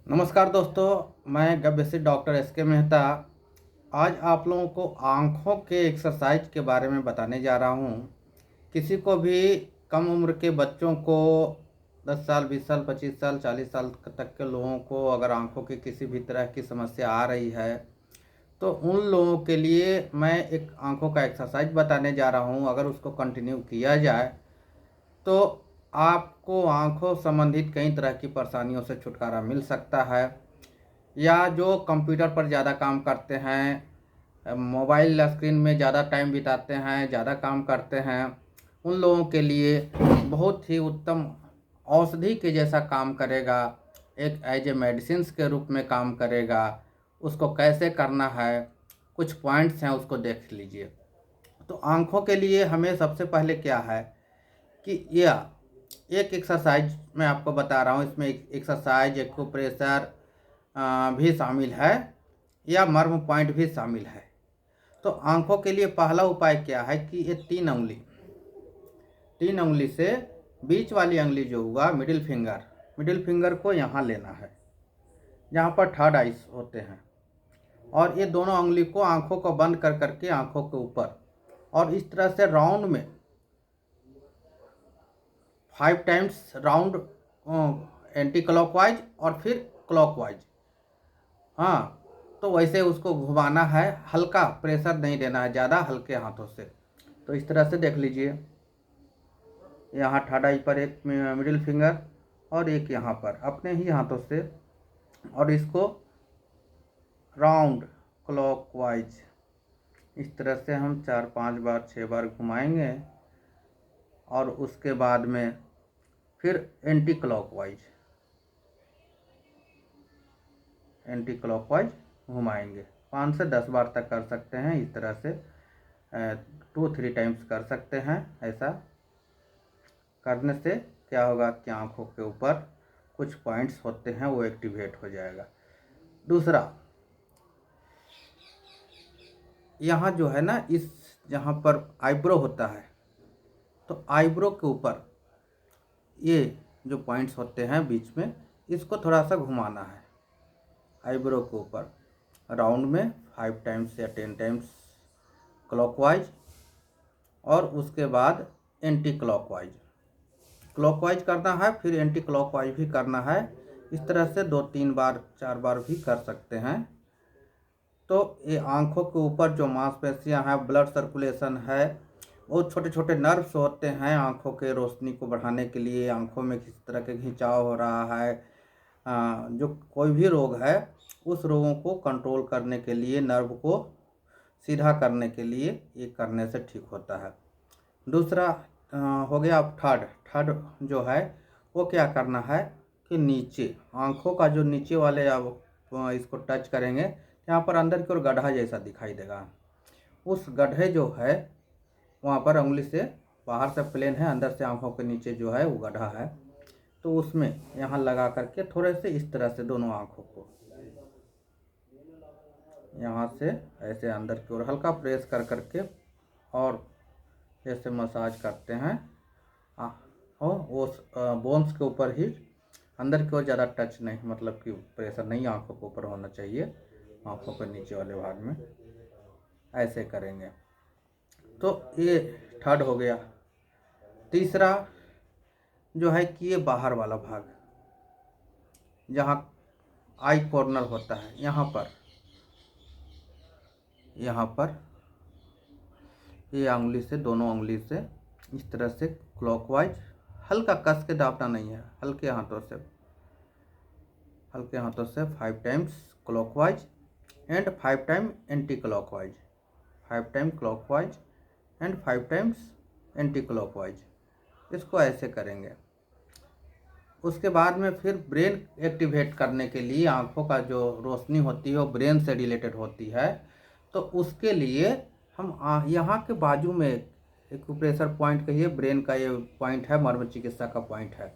नमस्कार दोस्तों, मैं गव्य डॉक्टर एस के मेहता आज आप लोगों को आँखों के एक्सरसाइज के बारे में बताने जा रहा हूँ। किसी को भी कम उम्र के बच्चों को 10 साल, 20 साल, 25 साल, 40 साल तक के लोगों को अगर आँखों की किसी भी तरह की समस्या आ रही है तो उन लोगों के लिए मैं एक आँखों का एक्सरसाइज बताने जा रहा हूँ। अगर उसको कंटिन्यू किया जाए तो आपको आँखों संबंधित कई तरह की परेशानियों से छुटकारा मिल सकता है। या जो कंप्यूटर पर ज़्यादा काम करते हैं, मोबाइल स्क्रीन में ज़्यादा टाइम बिताते हैं, ज़्यादा काम करते हैं, उन लोगों के लिए बहुत ही उत्तम औषधि के जैसा काम करेगा। एक एज ए मेडिसिन्स के रूप में काम करेगा। उसको कैसे करना है, कुछ पॉइंट्स हैं, उसको देख लीजिए। तो आँखों के लिए हमें सबसे पहले क्या है कि यह एक एक्सरसाइज मैं आपको बता रहा हूँ। इसमें एक एक्सरसाइज, एक्यूप्रेशर भी शामिल है या मर्म पॉइंट भी शामिल है। तो आँखों के लिए पहला उपाय क्या है कि ये तीन उंगली से बीच वाली उंगली जो हुआ मिडिल फिंगर को यहाँ लेना है, जहाँ पर थर्ड आइज होते हैं, और ये दोनों उंगली को आँखों को बंद कर करके आँखों के ऊपर और इस तरह से राउंड में 5 टाइम्स राउंड, एंटी क्लॉकवाइज और फिर क्लॉकवाइज। हाँ, तो वैसे उसको घुमाना है, हल्का प्रेशर नहीं देना है, ज़्यादा हल्के हाथों से। तो इस तरह से देख लीजिए, यहाँ थर्ड आई पर एक मिडिल फिंगर और एक यहाँ पर अपने ही हाथों से, और इसको राउंड क्लॉकवाइज इस तरह से हम 4-5 बार 6 बार घुमाएंगे। और उसके बाद में फिर एंटी क्लॉकवाइज घुमाएंगे। 5 से 10 बार तक कर सकते हैं इस तरह से, 2-3 टाइम्स कर सकते हैं। ऐसा करने से क्या होगा कि आँखों के ऊपर कुछ पॉइंट्स होते हैं वो एक्टिवेट हो जाएगा। दूसरा, यहाँ जो है ना, इस जहाँ पर आईब्रो होता है, तो आईब्रो के ऊपर ये जो पॉइंट्स होते हैं बीच में, इसको थोड़ा सा घुमाना है आईब्रो के ऊपर राउंड में 5 टाइम्स या 10 टाइम्स क्लॉकवाइज, और उसके बाद एंटी क्लॉकवाइज करना है, फिर एंटी क्लॉकवाइज भी करना है। इस तरह से 2-3 बार 4 बार भी कर सकते हैं। तो ये आँखों के ऊपर जो मांसपेशियां हैं, ब्लड सर्कुलेशन है, वो छोटे छोटे नर्व्स होते हैं आँखों के रोशनी को बढ़ाने के लिए। आँखों में किस तरह के खिंचाव हो रहा है, जो कोई भी रोग है, उस रोगों को कंट्रोल करने के लिए, नर्व को सीधा करने के लिए ये करने से ठीक होता है। दूसरा हो गया। अब थर्ड जो है वो क्या करना है कि नीचे आँखों का जो नीचे वाले, अब इसको टच करेंगे, यहाँ पर अंदर की ओर गड्ढा जैसा दिखाई देगा। उस गड्ढे जो है वहाँ पर उंगली से, बाहर से प्लेन है, अंदर से आँखों के नीचे जो है वो गड्ढा है, तो उसमें यहाँ लगा करके थोड़े से इस तरह से दोनों आँखों को यहाँ से ऐसे अंदर की ओर हल्का प्रेस कर करके, और जैसे मसाज करते हैं हो वो बोन्स के ऊपर ही, अंदर की ओर ज़्यादा टच नहीं, मतलब कि प्रेशर नहीं आँखों के ऊपर होना चाहिए, आँखों के नीचे वाले भाग में ऐसे करेंगे। तो ये थर्ड हो गया। तीसरा जो है कि ये बाहर वाला भाग, जहाँ आई कॉर्नर होता है, यहाँ पर ये उंगली से, दोनों उंगली से इस तरह से क्लॉकवाइज, हल्का कस के दाबना नहीं है, हल्के हाथों से 5 times clockwise and 5 time anti clockwise, 5 time clockwise and 5 times anti clockwise, इसको ऐसे करेंगे। उसके बाद में फिर ब्रेन एक्टिवेट करने के लिए, आँखों का जो रोशनी होती है वो ब्रेन से रिलेटेड होती है, तो उसके लिए हम यहाँ के बाजू में एक्यूप्रेशर पॉइंट कहिए, ब्रेन का ये पॉइंट है, मर्म चिकित्सा का पॉइंट है।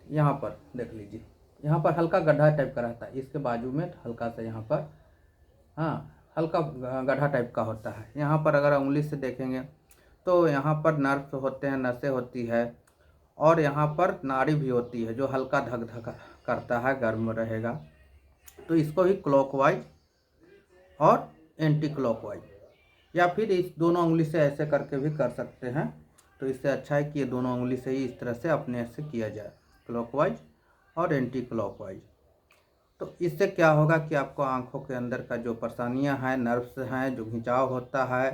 यहाँ पर देख लीजिए, यहाँ पर हल्का गड्ढा टाइप का रहता है, इसके बाजू में हल्का सा यहाँ पर, हाँ, हल्का गड्ढा टाइप का होता है। यहाँ पर अगर उंगली से देखेंगे तो यहाँ पर नर्व्स होते हैं, नसें होती है, और यहाँ पर नाड़ी भी होती है जो हल्का धक धक करता है, गर्म रहेगा। तो इसको भी क्लॉकवाइज और एंटी क्लॉकवाइज, या फिर इस दोनों उंगली से ऐसे करके भी कर सकते हैं। तो इससे अच्छा है कि ये दोनों उंगली से ही इस तरह से अपने से किया जाए, क्लॉकवाइज और एंटी क्लॉकवाइज। तो इससे क्या होगा कि आपको आँखों के अंदर का जो परेशानियां हैं, नर्व्स हैं, जो खिंचाव होता है,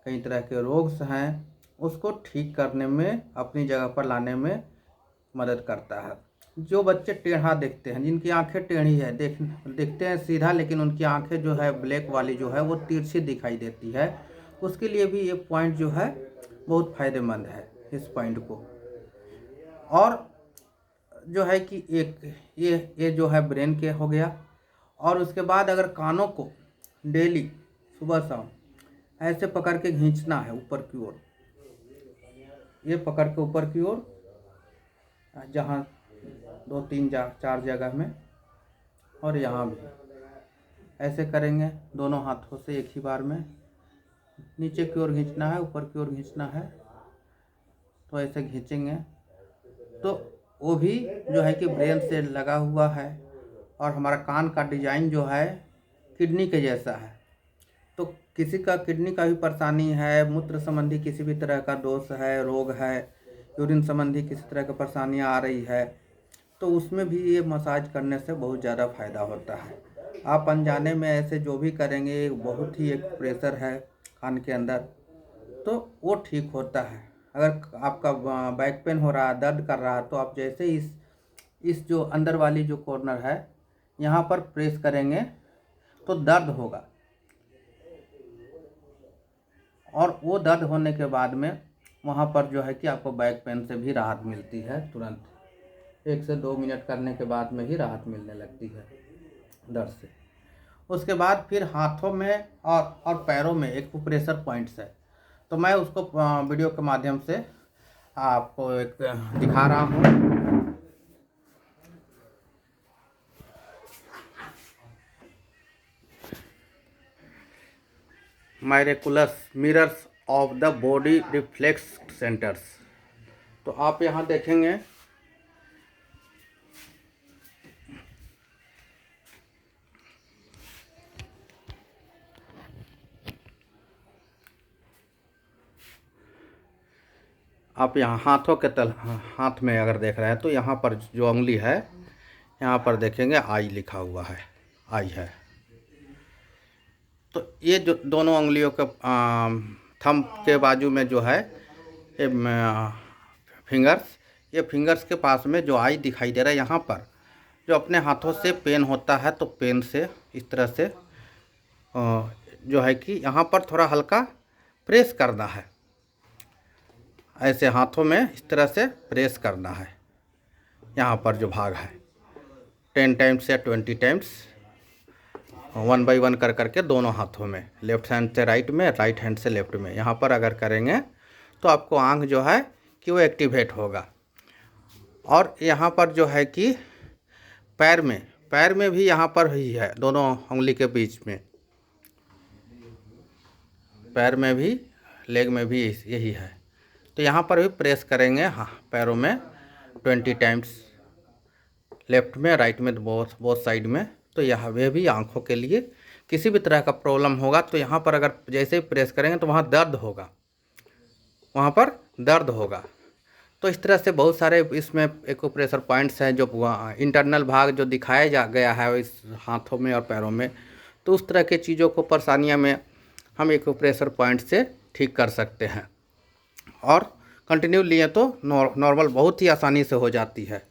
कई तरह के रोग्स हैं, उसको ठीक करने में, अपनी जगह पर लाने में मदद करता है। जो बच्चे टेढ़ा देखते हैं, जिनकी आंखें टेढ़ी है, देखते हैं सीधा लेकिन उनकी आंखें जो है ब्लैक वाली जो है वो तिरछी दिखाई देती है, उसके लिए भी ये पॉइंट जो है बहुत फायदेमंद है इस पॉइंट को। और जो है कि एक ये जो है ब्रेन के हो गया। और उसके बाद अगर कानों को डेली सुबह शाम ऐसे पकड़ के खींचना है ऊपर की ओर, ये पकड़ के ऊपर की ओर, जहाँ 2-3-4 जगह में, और यहाँ भी ऐसे करेंगे दोनों हाथों से एक ही बार में। नीचे की ओर खींचना है, ऊपर की ओर खींचना है, तो ऐसे खींचेंगे तो वो भी जो है कि ब्रेन से लगा हुआ है। और हमारा कान का डिजाइन जो है किडनी के जैसा है। तो किसी का किडनी का भी परेशानी है, मूत्र संबंधी किसी भी तरह का दोष है, रोग है, यूरिन संबंधी किसी तरह की परेशानियाँ आ रही है, तो उसमें भी ये मसाज करने से बहुत ज़्यादा फ़ायदा होता है। आप अनजाने में ऐसे जो भी करेंगे, बहुत ही एक प्रेशर है कान के अंदर, तो वो ठीक होता है। अगर आपका बैक पेन हो रहा है, दर्द कर रहा है, तो आप जैसे इस जो अंदर वाली जो कॉर्नर है यहाँ पर प्रेस करेंगे तो दर्द होगा। और वो दर्द होने के बाद में वहाँ पर जो है कि आपको बैक पेन से भी राहत मिलती है। तुरंत 1 से 2 मिनट करने के बाद में ही राहत मिलने लगती है दर्द से। उसके बाद फिर हाथों में और पैरों में एक प्रेशर पॉइंट्स है, तो मैं उसको वीडियो के माध्यम से आपको एक दिखा रहा हूँ। Miraculous mirrors of the body reflex centres. तो आप यहाँ देखेंगे आप यहाँ हाथों के हाथ में अगर देख रहे हैं तो यहाँ पर जो उंगली है यहाँ पर देखेंगे आई लिखा हुआ है, आई है। तो ये जो दोनों उंगलियों के थंब के बाजू में जो है ये फिंगर्स, ये फिंगर्स के पास में जो आई दिखाई दे रहा है, यहाँ पर जो अपने हाथों से पेन होता है तो पेन से इस तरह से जो है कि यहाँ पर थोड़ा हल्का प्रेस करना है, ऐसे हाथों में इस तरह से प्रेस करना है। यहाँ पर जो भाग है 10 टाइम्स या 20 टाइम्स 1 बाय 1 कर करके दोनों हाथों में, लेफ्ट हैंड से राइट में, राइट हैंड से लेफ्ट में, यहाँ पर अगर करेंगे तो आपको आँख जो है कि वो एक्टिवेट होगा। और यहाँ पर जो है कि पैर में भी यहाँ पर ही है, दोनों उंगली के बीच में, पैर में भी, लेग में भी यही है। तो यहाँ पर भी प्रेस करेंगे, हाँ, पैरों में 20 टाइम्स, लेफ्ट में, राइट में, बोथ साइड में। तो यहाँ वे भी आँखों के लिए किसी भी तरह का प्रॉब्लम होगा तो यहाँ पर अगर जैसे ही प्रेस करेंगे तो वहाँ दर्द होगा, वहाँ पर दर्द होगा। तो इस तरह से बहुत सारे इसमें एक्यूप्रेशर पॉइंट्स हैं जो इंटरनल भाग जो दिखाया गया है इस हाथों में और पैरों में। तो उस तरह के चीज़ों को, परेशानियाँ में हम एक्यूप्रेशर पॉइंट से ठीक कर सकते हैं। और कंटिन्यू लिए तो नॉर्मल बहुत ही आसानी से हो जाती है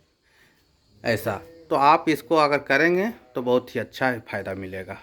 ऐसा। तो आप इसको अगर करेंगे तो बहुत ही अच्छा फ़ायदा मिलेगा।